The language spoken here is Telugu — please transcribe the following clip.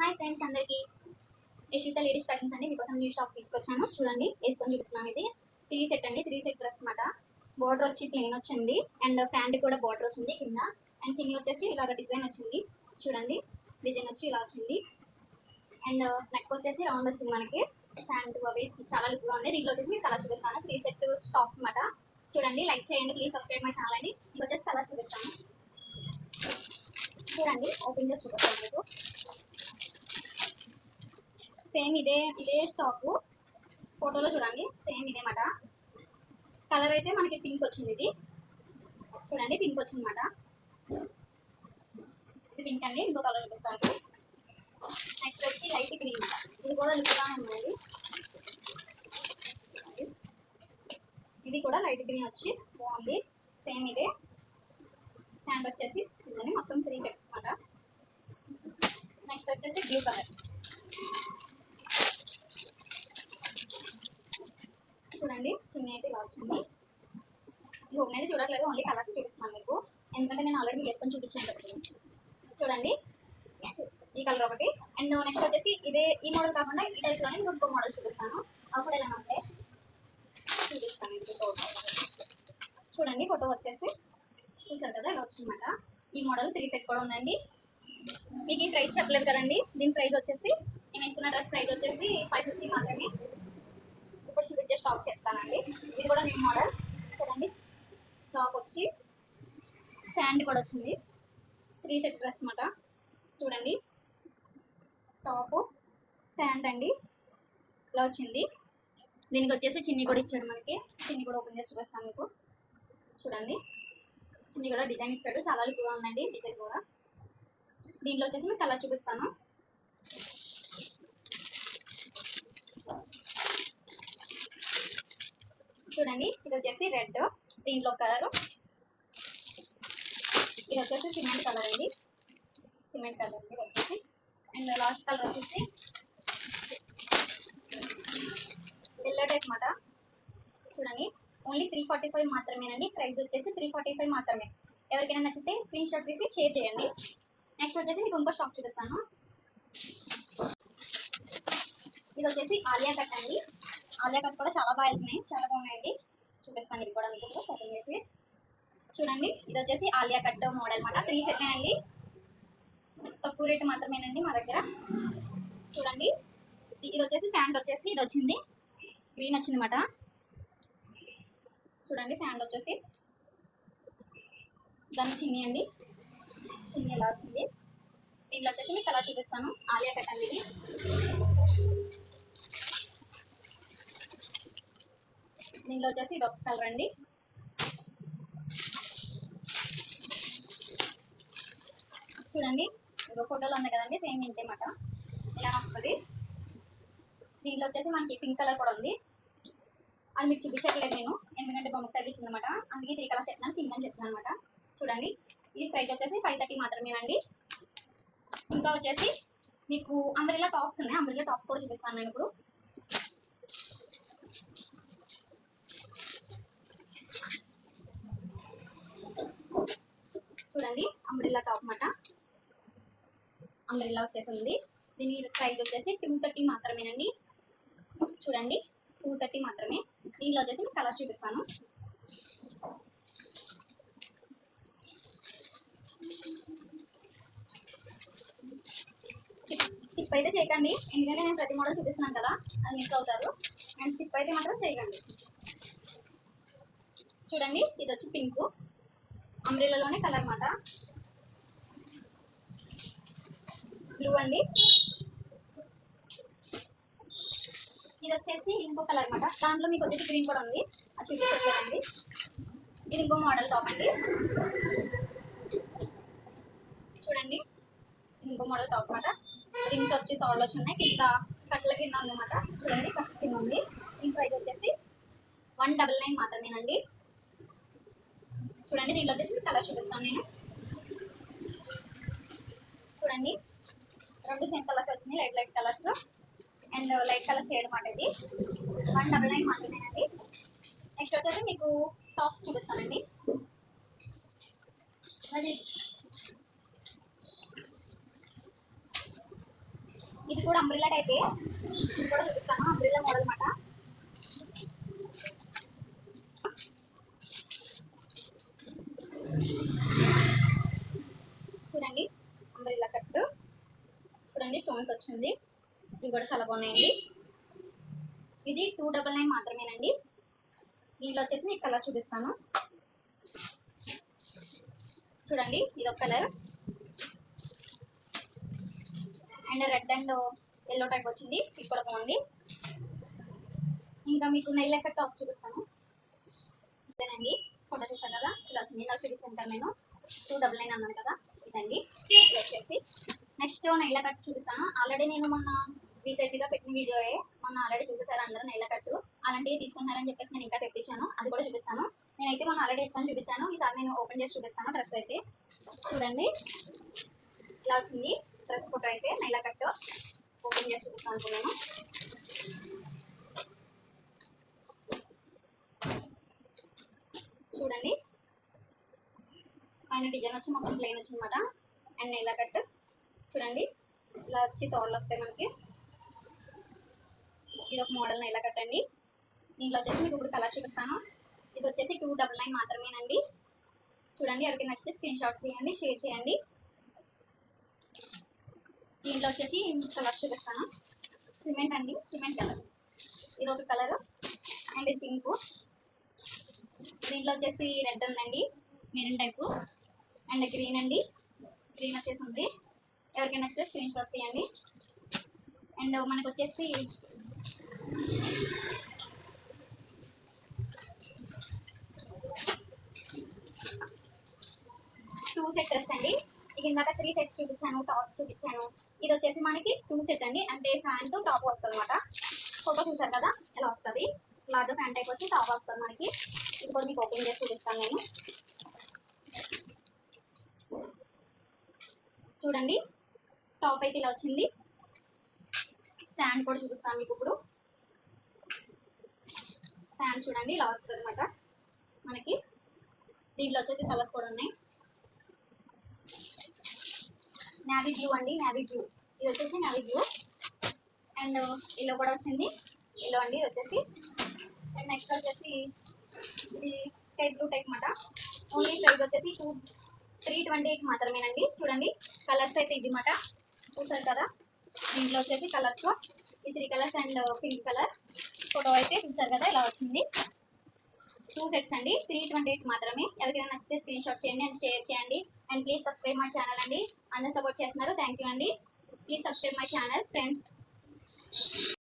హాయ్ ఫ్రెండ్స్ అందరికి యశ్విత లేడీస్ ఫ్యాషన్స్ అండి మీకోసం న్యూ స్టాక్ తీసుకొచ్చాను. చూడండి వేసుకొని చూపిస్తున్నాను. ఇది త్రీ సెట్ అండి, త్రీ సెట్ డ్రెస్ అనమాట. బోర్డర్ వచ్చి ప్లెయిన్ వచ్చింది అండ్ ప్యాంట్ కూడా బోర్డర్ వచ్చింది కింద. అండ్ చిన్ని వచ్చేసి ఇలాగ డిజైన్ వచ్చింది. చూడండి డిజైన్ వచ్చి ఇలా వచ్చింది. అండ్ నెక్ వచ్చేసి రౌండ్ వచ్చింది మనకి. ప్యాంట్ అవి చాలా లుక్గా ఉంది. దీంట్లో వచ్చేసి మీకు కలర్ చూపిస్తాను. త్రీ సెట్ స్టాక్ అనమాట. చూడండి లైక్ చేయండి ప్లీజ్, సబ్స్క్రైబ్ మై ఛానల్ అండి. ఇది వచ్చేసి కలర్ చూపిస్తాను. చూడండి ఓపెన్ చేసి చూపిస్తాను మీకు. సేమ్ ఇదే స్టాక్ ఫోటోలో చూడండి, సేమ్ ఇదే మాట. కలర్ అయితే మనకి పింక్ వచ్చింది. ఇది చూడండి పింక్ వచ్చింది మాట. ఇది పింక్ అండి. ఇంకో కలర్ చూపిస్తాను. నెక్స్ట్ వచ్చి లైట్ గ్రీన్. ఇది కూడా లుక్గా ఉందండి. ఇది కూడా లైట్ గ్రీన్ వచ్చి బాగుంది. సేమ్ ఇదే హ్యాండ్ వచ్చేసి చూడండి మొత్తం త్రీ సెట్స్ అనమాట. నెక్స్ట్ వచ్చేసి బ్లూ కలర్. చూడండి చిన్న అయితే ఇలా వచ్చింది. ఈ ఓపెన్ అయితే చూడట్లేదు, ఓన్లీ కలర్స్ చూపిస్తున్నాను మీకు, ఎందుకంటే నేను ఆల్రెడీ వేసుకొని చూపించాను కదా. చూడండి ఈ కలర్ ఒకటి. అండ్ నెక్స్ట్ వచ్చేసి ఇదే ఈ మోడల్ కాకుండా ఈ టైప్ లోనే ఇంకో మోడల్ చూపిస్తాను. అప్పుడు ఎలా ఉంటే చూపిస్తాను. చూడండి ఫోటో వచ్చేసి చూసారు కదా ఇలా వచ్చిందన్నమాట. ఈ మోడల్ త్రీ సెట్ కూడా ఉందండి. మీకు ఈ ప్రైస్ చెప్పలేదు కదండి. దీని ప్రైస్ వచ్చేసి నేను ఇస్తున్న డ్రెస్ ప్రైస్ వచ్చేసి 550 మాత్రమే. ఇప్పుడు చూపించే స్టాక్ చెప్తానండి. ఇది కూడా న్యూ మోడల్. చూడండి టాప్ వచ్చి ప్యాంట్ కూడా వచ్చింది. త్రీ సెట్ డ్రెస్ అనమాట. చూడండి టాప్ ప్యాంట్ అండి ఇలా వచ్చింది. దీనికి వచ్చేసి చిన్ని కూడా ఇచ్చాడు మనకి. చిన్ని కూడా ఓపెన్ చేసి చూపిస్తాను మీకు. చూడండి చిన్ని కూడా డిజైన్ ఇచ్చాడు, చాలా లుక్గా ఉందండి డిజైన్ కూడా. దీంట్లో వచ్చేసి మీకు కలర్ చూపిస్తాను. చూడండి ఇది వచ్చేసి రెడ్, దీంట్లో కలర్ ఇది వచ్చేసి సిమెంట్ కలర్ అండి. సిమెంట్ కలర్ ఇది వచ్చేసి. అండ్ లాస్ట్ కలర్ వచ్చేసి ఎల్లో టైప్ మాట. చూడండి ఓన్లీ 345 మాత్రమేనండి. ప్రైస్ వచ్చేసి 345 మాత్రమే. ఎవరికైనా నచ్చితే స్క్రీన్ షాట్ తీసి షేర్ చేయండి. నెక్స్ట్ వచ్చేసి మీకు ఇంకో స్టాక్ చూపిస్తాను. ఇది వచ్చేసి ఆలియా కట్ అండి. ఆలియా కట్ కూడా చాలా బాగా వెళ్తున్నాయి, చాలా బాగున్నాయండి. చూపిస్తాను ఇది కూడా మీకు ఓపెన్ చేసి. చూడండి ఇది వచ్చేసి ఆలియా కట్ మోడల్ అనమాట. త్రీ సెట్ అండి, తక్కువ రేట్ మాత్రమేనండి మా దగ్గర. చూడండి ఇది వచ్చేసి ప్యాంట్ వచ్చేసి ఇది వచ్చింది, గ్రీన్ వచ్చింది అనమాట. చూడండి ప్యాంట్ వచ్చేసి దాని చిన్ని అండి, చిన్ని ఎలా వచ్చింది. దీంట్లో వచ్చేసి మీకు కలర్ చూపిస్తాను. ఆలియా కట్ అండి ఇది. దీంట్లో వచ్చేసి ఇది ఒక కలర్ అండి. చూడండి ఇంకో ఫోటోలో ఉంది కదండి, సేమ్ ఇంతే మాట. ఇలా వస్తుంది. దీంట్లో వచ్చేసి మనకి పింక్ కలర్ కూడా ఉంది. అది మీకు చూపించట్లేదు నేను, ఎందుకంటే బొమ్మ తగ్గించింది అనమాట. అందుకే త్రీ కలర్స్ చెప్తున్నాను, పింక్ అని చెప్తున్నాను అనమాట. చూడండి ఇది ప్రైస్ వచ్చేసి 530 మాత్రమేనండి. ఇంకా వచ్చేసి మీకు అంబ్రెల్లా టాప్స్ ఉన్నాయి. అంబ్రెల్లా టాప్స్ కూడా చూపిస్తాను నేను ఇప్పుడు. చూడండి అంబ్రెల్లా టాప్ మాట. అంబ్రెల్లా వచ్చేసింది. దీని ప్రైస్ వచ్చేసి 230 మాత్రమేనండి. చూడండి 230 మాత్రమే. దీనిలో వచ్చేసి కలర్స్ చూపిస్తాను. స్కిప్ అయితే చేయకండి, ఎందుకంటే నేను ప్రతి మోడల్ చూపిస్తున్నాను కదా, అది మిస్ అవుతారు. అండ్ స్కిప్ అయితే మాత్రం చేయకండి. చూడండి ఇది వచ్చి పింక్, అంబ్రెల్లాలోనే కలర్ మాట. బ్లూ అండి. ఇది వచ్చేసి ఇంకో కలర్ మాట. దాంట్లో మీకు వచ్చేసి గ్రీన్ కూడా ఉంది, అది చూపించట్లేదండి. ఇది ఇంకో మోడల్ టాప్ అండి. చూడండి ఇంకో మోడల్ టాప్ మాట. రింగ్స్ వచ్చి తాళ్ళు వచ్చి ఉన్నాయి, కింద కట్ల కింద ఉందన్నమాట. చూడండి కట్ల కింద ఉంది. దీని ప్రైస్ వచ్చేసి 199 మాత్రమేనండి. చూడండి దీంట్లో వచ్చేసి కలర్ చూపిస్తాను నేను. చూడండి రెండు సేమ్ కలర్స్ వచ్చినాయి, light light colours and light colour shade మాట. ఇది 199 మాత్రమేనండి. నెక్స్ట్ వచ్చేసి మీకు టాప్స్ చూపిస్తానండి. ఇది కూడా అంబ్రిల్లా టైపే, ఇది కూడా చూపిస్తాను. అంబ్రిల్లా మోడల్ అన్నమాట. చూడండి అంబ్రిల్లా కట్, చూడండి స్టోన్స్ వచ్చింది. ఇవి కూడా చాలా బాగున్నాయండి. ఇది 299 మాత్రమేనండి. దీంట్లో వచ్చేసి మీకు కలర్ చూపిస్తాను. చూడండి ఇది ఒక colour, and red and yellow type వచ్చింది. ఇది కూడా బాగుంది. ఇంకా మీకు నైల్ కట్ టాప్స్ చూపిస్తాను. ఇదేనండి, ఫోటో చూసాను కదా, ఇలా వచ్చింది. నాకు చూపించాను నేను 299 అన్నాను కదా, ఇదండి. ఇది వచ్చేసి నెక్స్ట్ నైల కట్ చూపిస్తాను. ఆల్రెడీ నేను మొన్న రీసెంట్గా పెట్టిన వీడియో మొన్న ఆల్రెడీ చూసేసారు అందరూ నైల కట్టు. అలాంటివి తీసుకుంటున్నారని చెప్పేసి నేను ఇంకా తెప్పించాను, అది కూడా చూపిస్తాను. నేనైతే మొన్న ఆల్రెడీ వేసుకొని చూపించాను, ఈసారి నేను ఓపెన్ చేసి చూపిస్తాను. డ్రెస్ అయితే చూడండి ఇలా వచ్చింది. డ్రెస్ ఫోటో అయితే నైల కట్ ఓపెన్ చేసి చూపిస్తాను అనుకున్నాను. చూడండి పైన డిజైన్ వచ్చి మొత్తం ప్లెయిన్ వచ్చింది అనమాట. అండ్ నైల కట్ చూడండి ఇలా వచ్చి తోళ్ళు వస్తాయి మనకి. ఇది ఒక మోడల్ నైల కట్ అండి. దీంట్లో వచ్చేసి మీకు ఇప్పుడు కలర్ చూపిస్తాను. ఇది వచ్చేసి 299 మాత్రమేనండి. చూడండి ఎవరికి నచ్చితే స్క్రీన్ షాట్ చేయండి, షేర్ చేయండి. దీంట్లో వచ్చేసి కలర్ చూపిస్తాను. సిమెంట్ అండి, సిమెంట్ కలర్ ఇది ఒక కలర్, అండ్ ఇది పింక్. దీంట్లో వచ్చేసి రెడ్ ఉందండి, మెరూన్ టైపు, అండ్ గ్రీన్ అండి. గ్రీన్ వచ్చేసి ఉంది. ఎవరికైనా నచ్చితే స్క్రీన్ షాట్ తీయండి. అండ్ మనకు వచ్చేసి 2 సెట్ డ్రెస్ అండి. ఇక ఇందాక 3 సెట్స్ చూపించాను, టాప్స్ చూపించాను. ఇది వచ్చేసి మనకి 2 సెట్ అండి, అంటే ప్యాంట్ టాప్ వస్తుంది అనమాట. ఫోటో చూసారు కదా ఎలా వస్తుంది. ప్లాజో ప్యాంట్ టైప్ వచ్చి టాప్ వస్తుంది మనకి. ఇది కూడా మీకు ఓపెన్ చేసి చూపిస్తాను నేను. చూడండి టాప్ అయితే ఇలా వచ్చింది. ప్యాంట్ కూడా చూపిస్తాను మీకు ఇప్పుడు. ప్యాంట్ చూడండి ఇలా వస్తుంది అనమాట మనకి. దీంట్లో వచ్చేసి కలర్స్ కూడా ఉన్నాయి. నావీ బ్లూ అండి, నావీ బ్లూ. ఇది వచ్చేసి నావీ బ్లూ, అండ్ ఎల్లో కూడా వచ్చింది. ఎల్లో అండి వచ్చేసి. అండ్ నెక్స్ట్ వచ్చేసి ఇది స్కై బ్లూ టైప్ అన్నమాట. ఓన్లీ ప్రైస్ వచ్చేసి 328 మాత్రమేనండి. చూడండి కలర్స్ అయితే ఇది మాట చూసారు కదా. దీంట్లో వచ్చేసి కలర్స్ ఈ 3 colours and pink colour. Photo అయితే చూసారు కదా ఇలా వచ్చింది. 2 సెట్స్ అండి, 328 మాత్రమే. ఎవరికైనా నచ్చితే స్క్రీన్ షాట్ చేయండి అండ్ షేర్ చేయండి. And please subscribe my channel అండి. అందరూ సపోర్ట్ చేస్తున్నారు, థ్యాంక్ యూ అండి. Please subscribe my channel friends.